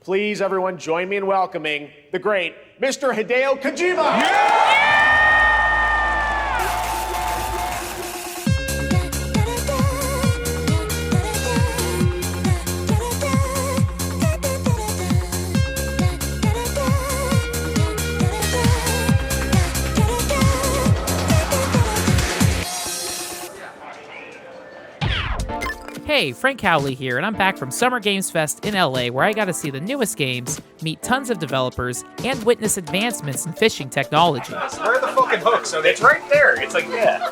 Please, everyone, join me in welcoming the great Mr. Hideo Kojima. Hey, Frank Howley here, and I'm back from Summer Games Fest in LA, where I got to see the newest games, meet tons of developers, and witness advancements in fishing technology. Where are the fucking hooks? It's right there. It's like, yeah.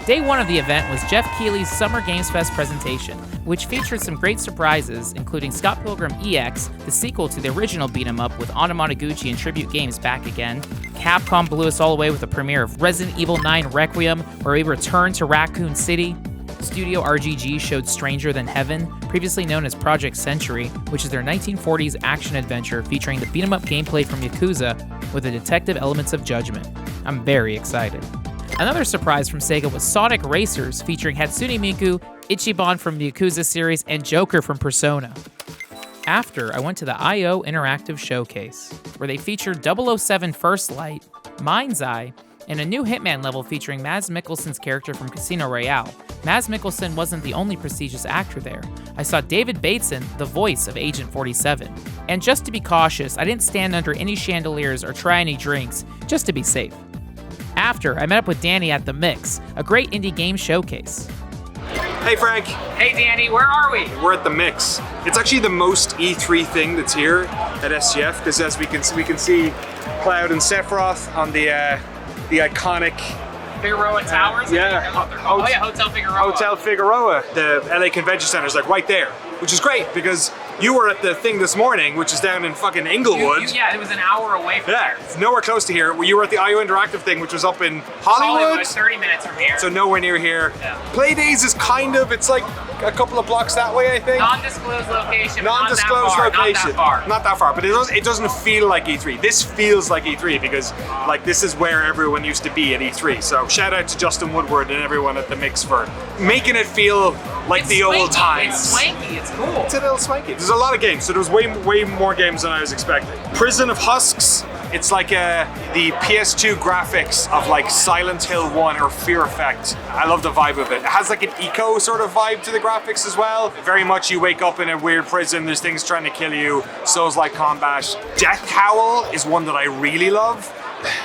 Day one of the event was Jeff Keighley's Summer Games Fest presentation, which featured some great surprises, including Scott Pilgrim EX, the sequel to the original beat-em-up with Anamanaguchi and Tribute Games back again. Capcom blew us all away with the premiere of Resident Evil 9 Requiem, where we return to Raccoon City. Studio RGG showed Stranger Than Heaven, previously known as Project Century, which is their 1940s action-adventure featuring the beat-em-up gameplay from Yakuza with the detective elements of Judgment. I'm very excited. Another surprise from SEGA was Sonic Racers, featuring Hatsune Miku, Ichiban from the Yakuza series, and Joker from Persona. After, I went to the IO Interactive Showcase, where they featured 007 First Light, Mind's Eye, and a new Hitman level featuring Mads Mikkelsen's character from Casino Royale. Mads Mikkelsen wasn't the only prestigious actor there. I saw David Bateson, the voice of Agent 47. And just to be cautious, I didn't stand under any chandeliers or try any drinks, just to be safe. After, I met up with Danny at The Mix, a great indie game showcase. Hey Frank. Hey Danny, where are we? We're at The Mix. It's actually the most E3 thing that's here at SGF, because as we can see Cloud and Sephiroth on the iconic Figueroa Towers? Hotel Figueroa. Hotel Figueroa. The LA Convention Center is like right there, which is great because you were at the thing this morning, which is down in fucking Inglewood. Yeah, it was an hour away from there. It's nowhere close to here. You were at the IO Interactive thing, which was up in Hollywood. 30 minutes from here. So nowhere near here. Yeah. Playdays is it's like a couple of blocks that way, I think. Non-disclosed location. Non-disclosed location. Not that far. But it doesn't feel like E3. This feels like E3 because like this is where everyone used to be at E3. So shout out to Justin Woodward and everyone at The Mix for making it feel like the old times. It's swanky. It's cool. It's a little swanky. There's a lot of games, so there was way more games than I was expecting. Prison of Husks. It's like the PS2 graphics of like Silent Hill 1 or Fear Effect. I love the vibe of it. It has like an eco sort of vibe to the graphics as well. Very much you wake up in a weird prison, there's things trying to kill you, Souls-like combat. Death Howl is one that I really love.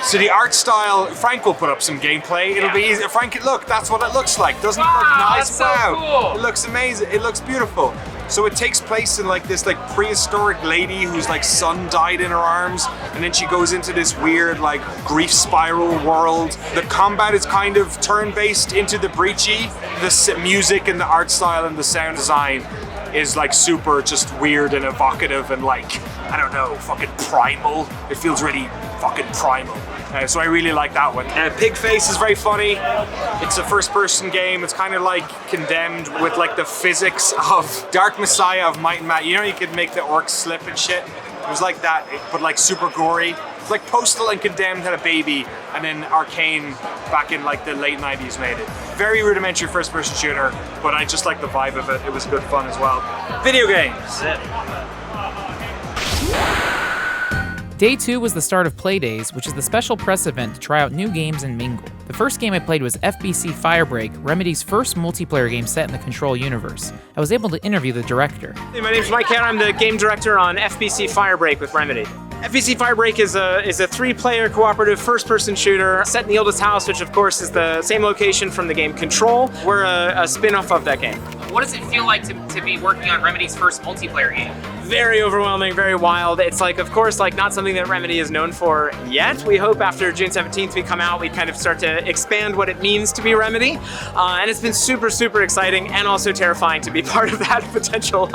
So the art style, Frank will put up some gameplay. It'll be easy. Frank, look, that's what it looks like. Doesn't it look nice? That's so cool. It looks amazing. It looks beautiful. So it takes place in like this like prehistoric lady whose like son died in her arms, and then she goes into this weird like grief spiral world. The combat is kind of turn-based into the breachy. The music and the art style and the sound design is like super just weird and evocative and like, I don't know, fucking primal. It feels really fucking primal. So I really like that one. Pigface is very funny. It's a first-person game. It's kind of like Condemned with like the physics of Dark Messiah of Might and Magic. You know, you could make the orcs slip and shit. It was like that, but like super gory. It's like Postal and Condemned had a baby, and then Arcane back in like the late 90s made it. Very rudimentary first-person shooter, but I just like the vibe of it. It was good fun as well. Video games. Day 2 was the start of Playdays, which is the special press event to try out new games and mingle. The first game I played was FBC Firebreak, Remedy's first multiplayer game set in the Control universe. I was able to interview the director. Hey, my name's Mike Hanna. I'm the game director on FBC Firebreak with Remedy. FBC Firebreak is a 3-player cooperative first-person shooter set in the oldest house, which of course is the same location from the game Control. We're a spin-off of that game. What does it feel like to be working on Remedy's first multiplayer game? Very overwhelming, very wild. It's like, of course, like not something that Remedy is known for yet. We hope after June 17th we come out, we kind of start to expand what it means to be Remedy. And it's been super, super exciting and also terrifying to be part of that potential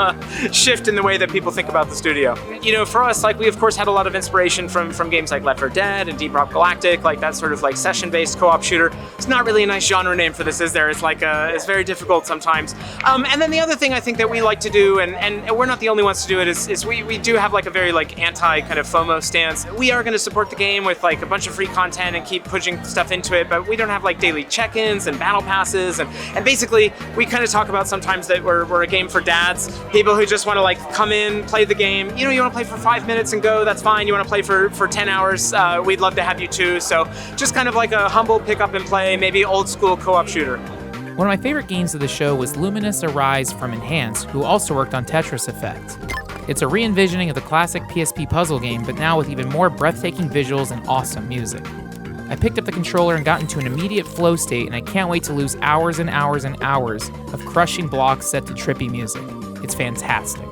shift in the way that people think about the studio. You know, for us, like we of course had a lot of inspiration from games like Left 4 Dead and Deep Rock Galactic, like that sort of like session-based co-op shooter. It's not really a nice genre name for this, is there? It's like, it's very difficult sometimes. And then the other thing I think that we like to do, and we're not the only ones to do it is we do have like a very like anti kind of FOMO stance. We are going to support the game with like a bunch of free content and keep pushing stuff into it, but we don't have like daily check-ins and battle passes, and basically we kind of talk about sometimes that we're a game for dads, people who just want to like come in, play the game. You know, you want to play for 5 minutes and go, that's fine. You want to play for 10 hours, we'd love to have you too. So just kind of like a humble pick up and play, maybe old school co-op shooter. One of my favorite games of the show was Lumines Arise from Enhance, who also worked on Tetris Effect. It's a re-envisioning of the classic PSP puzzle game, but now with even more breathtaking visuals and awesome music. I picked up the controller and got into an immediate flow state, and I can't wait to lose hours and hours and hours of crushing blocks set to trippy music. It's fantastic.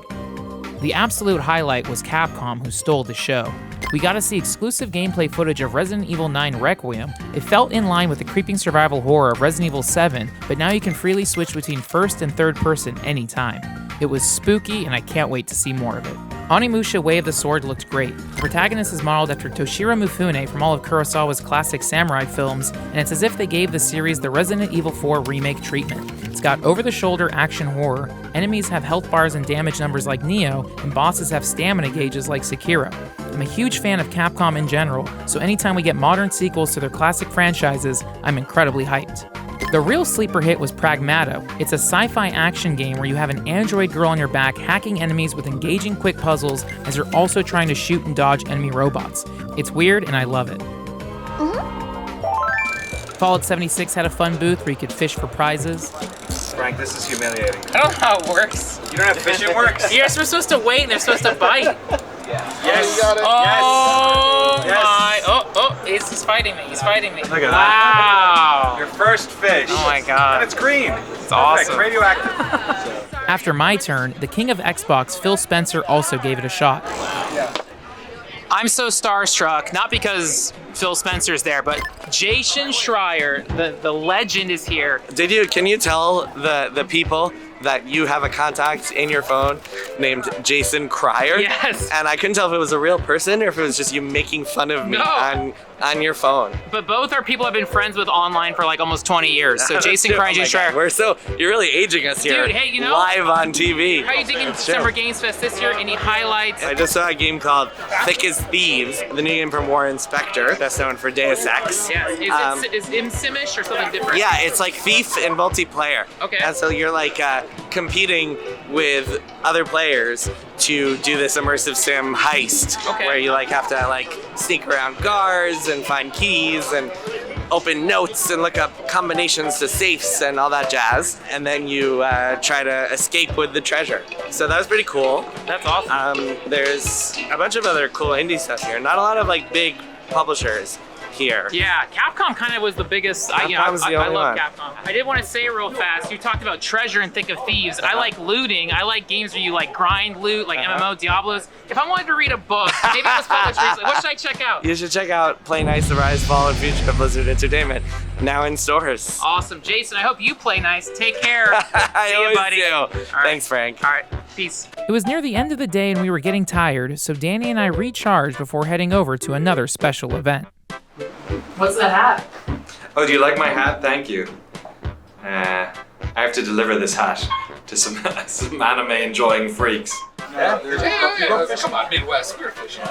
The absolute highlight was Capcom, who stole the show. We got to see exclusive gameplay footage of Resident Evil 9 Requiem. It felt in line with the creeping survival horror of Resident Evil 7, but now you can freely switch between first and third person anytime. It was spooky, and I can't wait to see more of it. Onimusha Way of the Sword looked great. The protagonist is modeled after Toshiro Mifune from all of Kurosawa's classic samurai films, and it's as if they gave the series the Resident Evil 4 remake treatment. It's got over-the-shoulder action horror, enemies have health bars and damage numbers like Neo, and bosses have stamina gauges like Sekiro. I'm a huge fan of Capcom in general, so anytime we get modern sequels to their classic franchises, I'm incredibly hyped. The real sleeper hit was Pragmata. It's a sci-fi action game where you have an android girl on your back hacking enemies with engaging quick puzzles as you're also trying to shoot and dodge enemy robots. It's weird and I love it. Fallout 76 had a fun booth where you could fish for prizes. Frank, this is humiliating. I don't know how it works. You don't have fishing works? You're supposed to wait and they're supposed to bite. Yes. You got it. Oh Yes. my! Oh! He's fighting me. He's fighting me. Look at Wow! Your first fish. Oh my god! And it's green. It's awesome. Radioactive. After my turn, the king of Xbox, Phil Spencer, also gave it a shot. I'm so starstruck, not because Phil Spencer's there, but Jason Schreier, the legend, is here. Can you tell the people that you have a contact in your phone named Jason Schreier? Yes. And I couldn't tell if it was a real person or if it was just you making fun of me on your phone. But both are people I've been friends with online for like almost 20 years. So Jason Schreier, Jason Schreier. You're really aging us here. Dude, hey, you know, live on TV. How are you thinking December Games Fest this year? Any highlights? I just saw a game called Thick as Thieves, the new game from Warren Spector, that's known for Deus Ex. Yeah. Is Simish or something different? Yeah, it's like Thief in multiplayer. Okay. And so you're like competing with other players to do this immersive sim heist, where you like have to like sneak around guards and find keys and open notes and look up combinations to safes and all that jazz, and then you try to escape with the treasure. So that was pretty cool. That's awesome. There's a bunch of other cool indie stuff here. Not a lot of like big publishers here. Yeah, Capcom kind of was the biggest. I love Capcom. I did want to say real fast, you talked about treasure and Thick of Thieves. I like looting. I like games where you like grind loot, like MMO, Diablos. If I wanted to read a book, maybe it was published recently, what should I check out? You should check out Play Nice, The Rise, Fall, and Future of Blizzard Entertainment, now in stores. Awesome. Jason, I hope you play nice. Take care. I See you, buddy. do. All right. Thanks, Frank. All right. Peace. It was near the end of the day and we were getting tired, so Danny and I recharged before heading over to another special event. What's the hat? Oh, do you like my hat? Thank you. I have to deliver this hat to some anime-enjoying freaks. Yeah, come on, Midwest, we're fishing.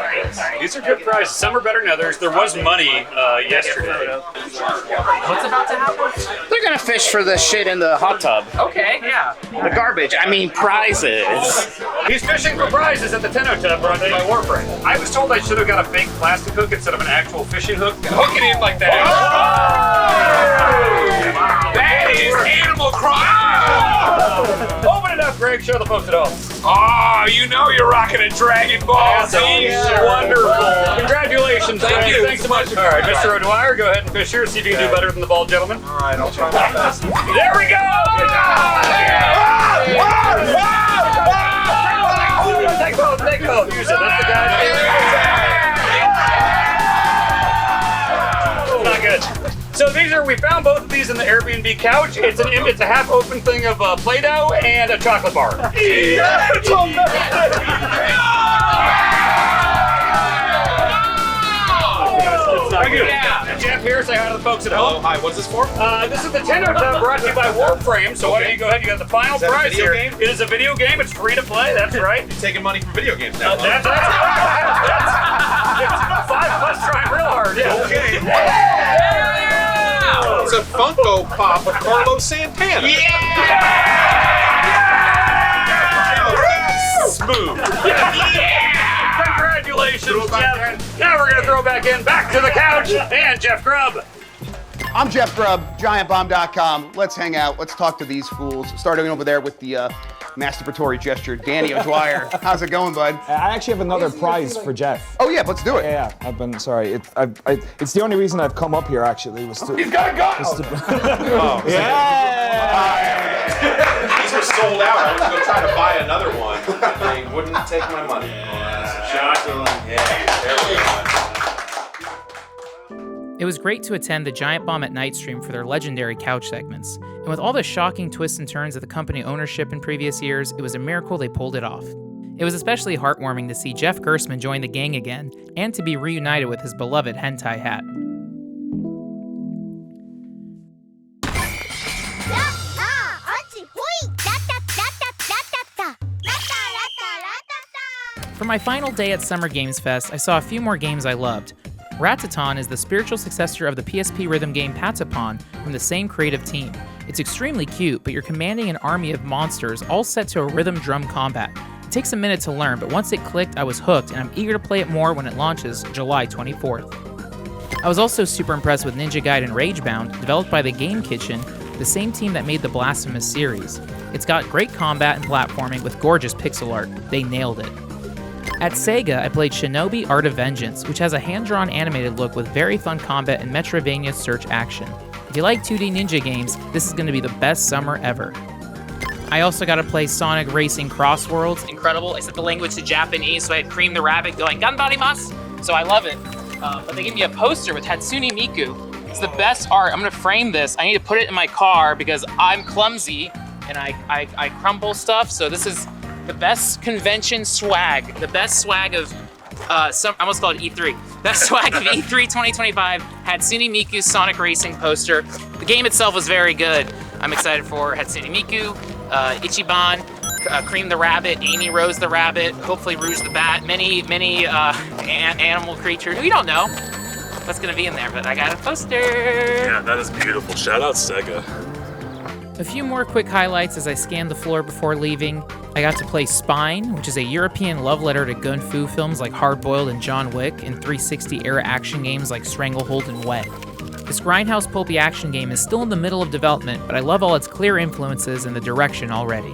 These are good prizes. Some are better than others. There was money yesterday. What's about to happen? They're gonna fish for the shit in the hot tub. Okay, yeah. The garbage. I mean, prizes. He's fishing for prizes at the Tenno Tub brought to you by Warframe. I was told I should have got a fake plastic hook instead of an actual fishing hook. Hook it in like that. Oh! That is animal crime! Open it up, Greg. Show the folks at home. Oh, you know you're rocking a Dragon Ball Z. Wonderful. Congratulations, Thank you. Thanks so much. All right, Mr. O'Dwyer, go ahead and fish here. See if you can do better than the bald gentleman. All right, I'll try my best. There we go! Take both. Use it. That's the guy. Not good. So we found both of these in the Airbnb couch. It's a half open thing of Play-Doh and a chocolate bar. It's not good. Yeah. Jeff here, say hi to the folks at home. Hi, what's this for? This is the Tender Tub brought to you by Warframe. So why don't you go ahead? You got the final prize here. It is a video game. It's free to play. That's right. You're taking money from video games now. That's 5+ trying real hard. Yeah. Okay. It's a Funko Pop of Carlos Santana. Smooth. Congratulations, Jeff. Now we're going to throw back to the couch, and Jeff Grubb. I'm Jeff Grubb, GiantBomb.com. Let's hang out. Let's talk to these fools. Starting over there with the masturbatory gesture, Danny O'Dwyer. How's it going, bud? I actually have another prize for Jeff. Oh yeah, let's do it. Yeah, I've been sorry. It's the only reason I've come up here actually was to. He's got a gun. Oh, these were sold out. I was going to try to buy another one. They wouldn't take my money. Shout out to them. There we go. It was great to attend the Giant Bomb at Night stream for their legendary couch segments. And with all the shocking twists and turns of the company ownership in previous years, it was a miracle they pulled it off. It was especially heartwarming to see Jeff Gerstmann join the gang again, and to be reunited with his beloved hentai hat. For my final day at Summer Games Fest, I saw a few more games I loved. Ratatan is the spiritual successor of the PSP rhythm game Patapon from the same creative team. It's extremely cute, but you're commanding an army of monsters all set to a rhythm drum combat. It takes a minute to learn, but once it clicked, I was hooked, and I'm eager to play it more when it launches July 24th. I was also super impressed with Ninja Gaiden Ragebound, developed by the Game Kitchen, the same team that made the Blasphemous series. It's got great combat and platforming with gorgeous pixel art. They nailed it. At SEGA, I played Shinobi Art of Vengeance, which has a hand-drawn animated look with very fun combat and Metroidvania search action. If you like 2D ninja games, this is going to be the best summer ever. I also got to play Sonic Racing CrossWorlds. Incredible. I set the language to Japanese, so I had Cream the Rabbit going, Ganbarimasu! So I love it. But they gave me a poster with Hatsune Miku. It's the best art. I'm going to frame this. I need to put it in my car because I'm clumsy and I crumble stuff, so this is the best convention swag, the best swag of I almost called it E3. Best swag of E3 2025 Hatsune Miku's Sonic Racing poster. The game itself was very good. I'm excited for Hatsune Miku, Ichiban, Cream the Rabbit, Amy Rose the Rabbit, hopefully Rouge the Bat, many animal creatures. We don't know what's gonna be in there, but I got a poster. Yeah, that is beautiful. Shout out Sega. A few more quick highlights as I scanned the floor before leaving. I got to play Spine, which is a European love letter to gun fu films like Hard Boiled and John Wick, and 360-era action games like Stranglehold and Wed. This grindhouse pulpy action game is still in the middle of development, but I love all its clear influences and the direction already.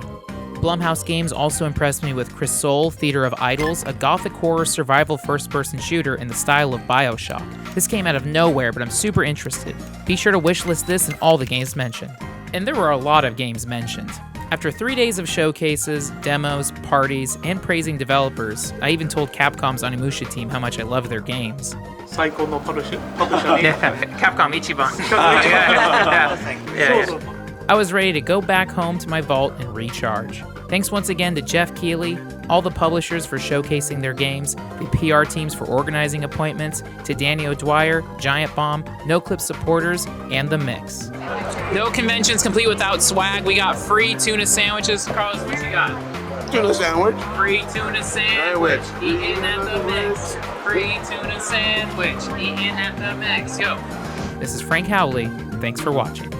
Blumhouse Games also impressed me with Crisol, Theater of Idols, a gothic horror survival first-person shooter in the style of BioShock. This came out of nowhere, but I'm super interested. Be sure to wishlist this and all the games mentioned. And there were a lot of games mentioned. After 3 days of showcases, demos, parties, and praising developers, I even told Capcom's Onimusha team how much I love their games. Capcom Ichiban. I was ready to go back home to my vault and recharge. Thanks once again to Jeff Keighley, all the publishers for showcasing their games, the PR teams for organizing appointments, to Danny O'Dwyer, Giant Bomb, NoClip supporters, and The Mix. No conventions complete without swag. We got free tuna sandwiches. Carlos, what you got? Tuna sandwich. Free tuna sandwich. Eating at The Mix. Free tuna sandwich. Eating at The Mix. Go. This is Frank Howley. Thanks for watching.